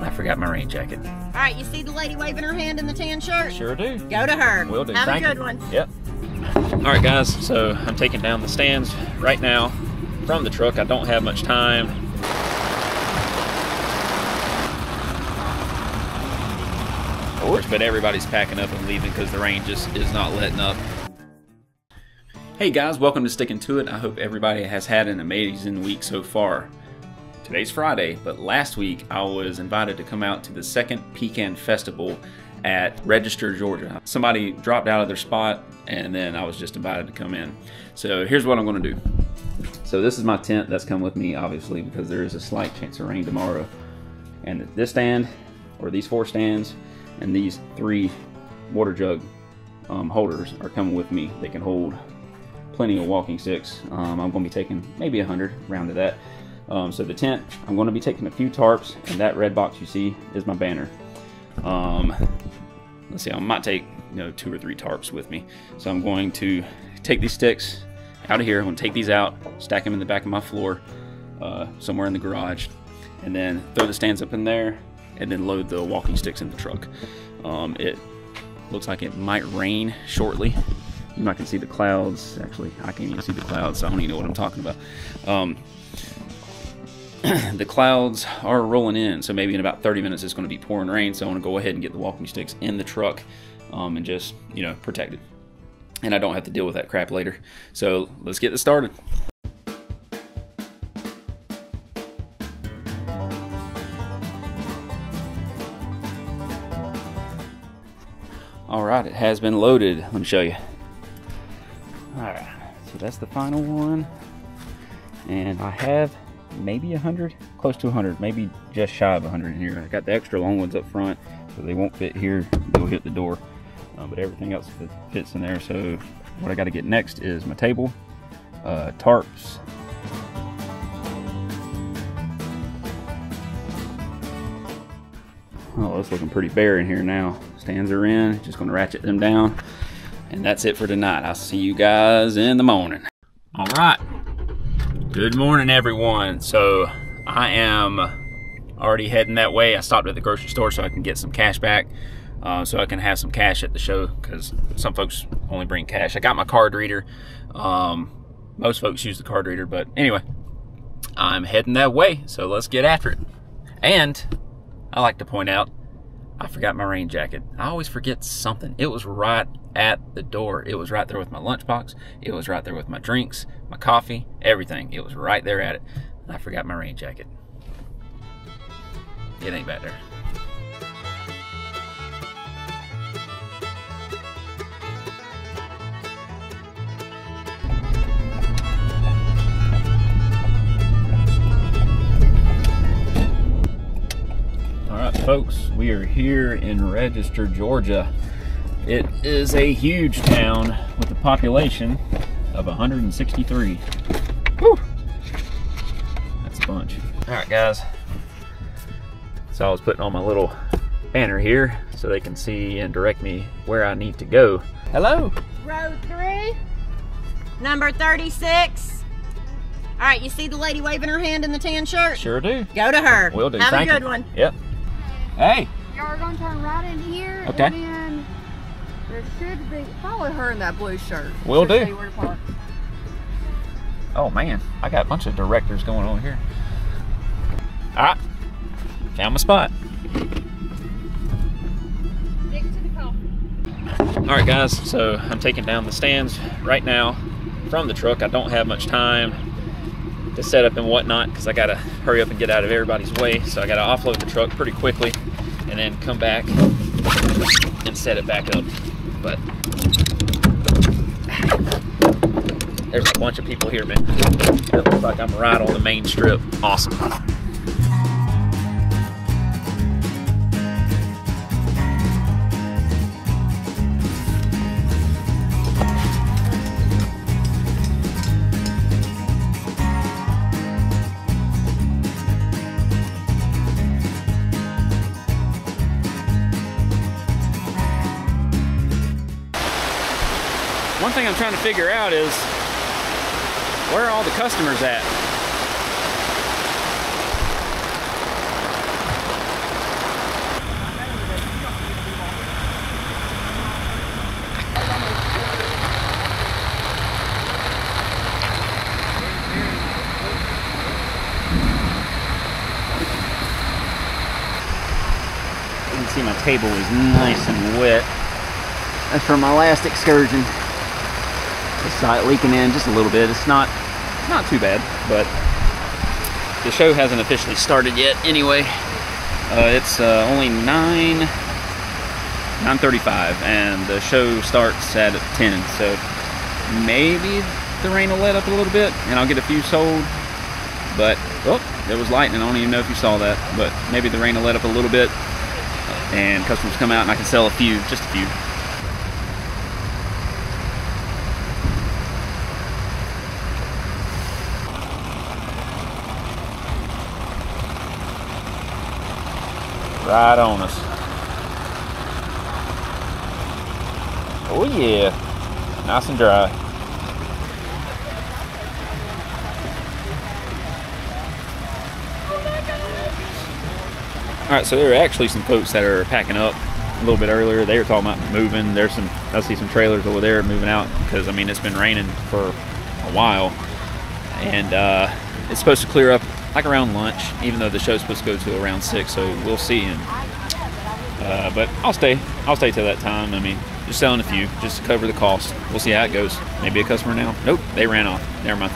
I forgot my rain jacket. All right, you see the lady waving her hand in the tan shirt? Sure do. Go to her. Will do. Have Thank a good you. one. Yep. All right, guys, so I'm taking down the stands right now from the truck. I don't have much time. Of course, but everybody's packing up and leaving because the rain just is not letting up. Hey guys, welcome to Stickin To It. I hope everybody has had an amazing week so far. Today's Friday, but last week I was invited to come out to the second Pecan Festival at Register, Georgia. Somebody dropped out of their spot and then I was just invited to come in. So here's what I'm gonna do. So this is my tent that's come with me, obviously, because there is a slight chance of rain tomorrow. And this stand, or these 4 stands, and these 3 water jug holders are coming with me. They can hold plenty of walking sticks. I'm gonna be taking maybe 100, round to that. So the tent, I'm going to be taking a few tarps, and that red box you see is my banner. Let's see, I might take 2 or 3 tarps with me. So I'm going to take these sticks out of here. I'm going to take these out, stack them in the back of my floor, somewhere in the garage, and then throw the stands up in there, and then load the walking sticks in the truck. It looks like it might rain shortly. You might can see the clouds. Actually, I can't even see the clouds, so I don't even know what I'm talking about. The clouds are rolling in, so maybe in about 30 minutes it's going to be pouring rain, so I want to go ahead and get the walking sticks in the truck and just, protect it. And I don't have to deal with that crap later. So let's get this started. Alright, it has been loaded. Let me show you. Alright, so that's the final one. And I have maybe 100, close to 100, maybe just shy of 100 in here. I got the extra long ones up front, so they won't fit here, they'll hit the door, but everything else fits in there. So what I got to get next is my table, tarps, oh, it's looking pretty bare in here now. Stands are in, just going to ratchet them down, and that's it for tonight. I'll see you guys in the morning. All right. Good morning, everyone. So I am already heading that way. I stopped at the grocery store so I can get some cash back, so I can have some cash at the show, because some folks only bring cash. I got my card reader. Most folks use the card reader, but anyway, I'm heading that way, so let's get after it. And I like to point out, I forgot my rain jacket. I always forget something. It was right at the door. It was right there with my lunchbox. It was right there with my drinks, my coffee, everything. It was right there at it. I forgot my rain jacket. It ain't back there. All right, folks, we are here in Register, Georgia. It is a huge town with a population of 163. Whew. That's a bunch. All right, guys. So I was putting on my little banner here so they can see and direct me where I need to go. Hello. Row 3, number 36. All right, you see the lady waving her hand in the tan shirt? Sure do. Go to her. Will do. Have Thank a good you. one. Yep. Hey. Y'all are going to turn right in here. Okay. And then there should be, follow her in that blue shirt. Will do. See where to park. Oh man, I got a bunch of directors going on here. All right, found my spot. Stick to the coffee. All right, guys, so I'm taking down the stands right now from the truck. I don't have much time to set up and whatnot because I gotta hurry up and get out of everybody's way. So I gotta offload the truck pretty quickly and then come back and set it back up. But there's a bunch of people here, man. It looks like I'm right on the main strip. Awesome. One thing I'm trying to figure out is where are all the customers at? table is nice and wet. That's from my last excursion. Just saw it leaking in just a little bit. It's not too bad, but the show hasn't officially started yet anyway. It's only 9:35 and the show starts at 10, so maybe the rain will let up a little bit and I'll get a few sold. But oh, there was lightning. I don't even know if you saw that, but maybe the rain will let up a little bit and customers come out and I can sell a few, just a few. Right on us. Oh yeah, nice and dry. All right, so there are actually some folks that are packing up a little bit earlier. They were talking about moving. I see some trailers over there moving out because I mean it's been raining for a while, and it's supposed to clear up like around lunch, even though the show's supposed to go to around 6, so we'll see. And but I'll stay till that time. I mean, just selling a few just to cover the cost. We'll see how it goes. Maybe a customer now. Nope, they ran off. Never mind.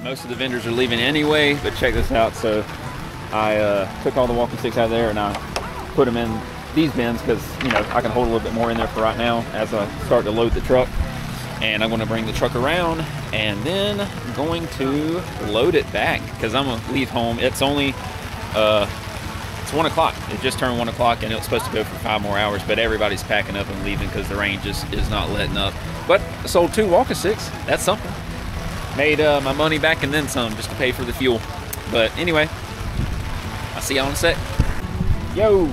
Most of the vendors are leaving anyway, but check this out. So I took all the walking sticks out of there and I put them in these bins because, you know, I can hold a little bit more in there for right now as I start to load the truck. And I'm going to bring the truck around and then I'm going to load it back because I'm going to leave home. It's only, it's 1 o'clock. It just turned 1 o'clock and it was supposed to go for 5 more hours, but everybody's packing up and leaving because the rain just is not letting up. But I sold 2 walking sticks. That's something. Made my money back and then some just to pay for the fuel. But anyway, I'll see y'all in a sec. Yo!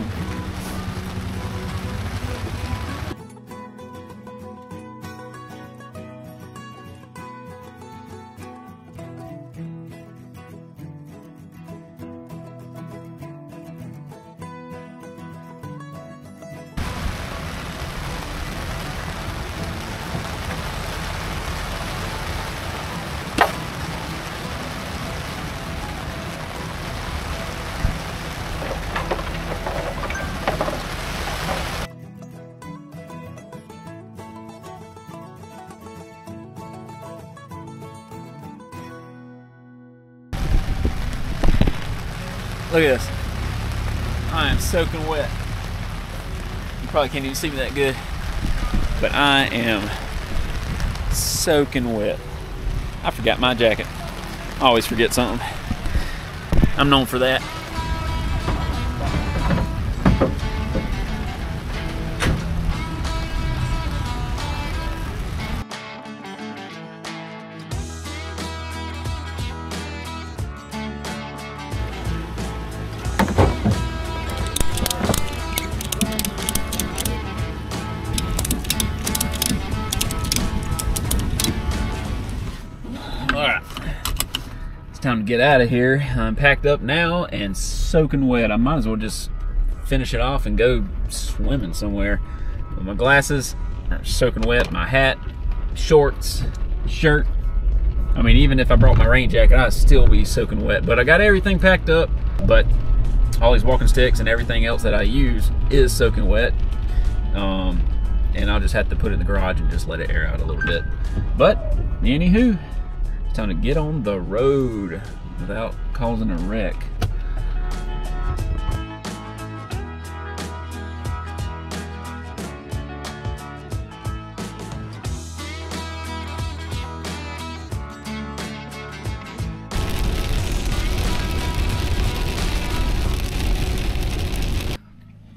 Look at this. I am soaking wet. You probably can't even see me that good, but I am soaking wet. I forgot my jacket. I always forget something. I'm known for that. Alright, it's time to get out of here. I'm packed up now and soaking wet. I might as well just finish it off and go swimming somewhere. With my glasses are soaking wet, my hat, shorts, shirt. I mean, even if I brought my rain jacket, I'd still be soaking wet. But I got everything packed up, but all these walking sticks and everything else that I use is soaking wet. And I'll just have to put it in the garage and just let it air out a little bit. But anywho, it's time to get on the road without causing a wreck.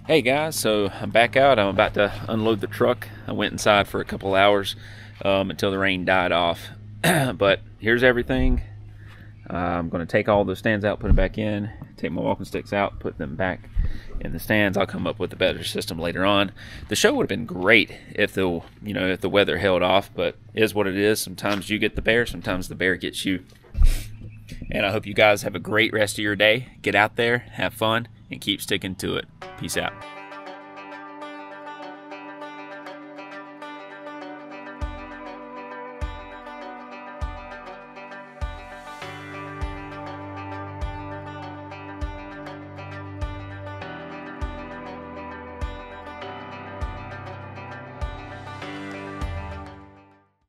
Hey guys, so I'm back out. I'm about to unload the truck. I went inside for a couple hours until the rain died off. But here's everything. I'm going to take all the stands out, put them back in, take my walking sticks out, put them back in the stands. I'll come up with a better system later on. The show would have been great if the weather held off, but it is what it is. Sometimes you get the bear, sometimes the bear gets you. And I hope you guys have a great rest of your day. Get out there, have fun, and keep sticking to it. Peace out.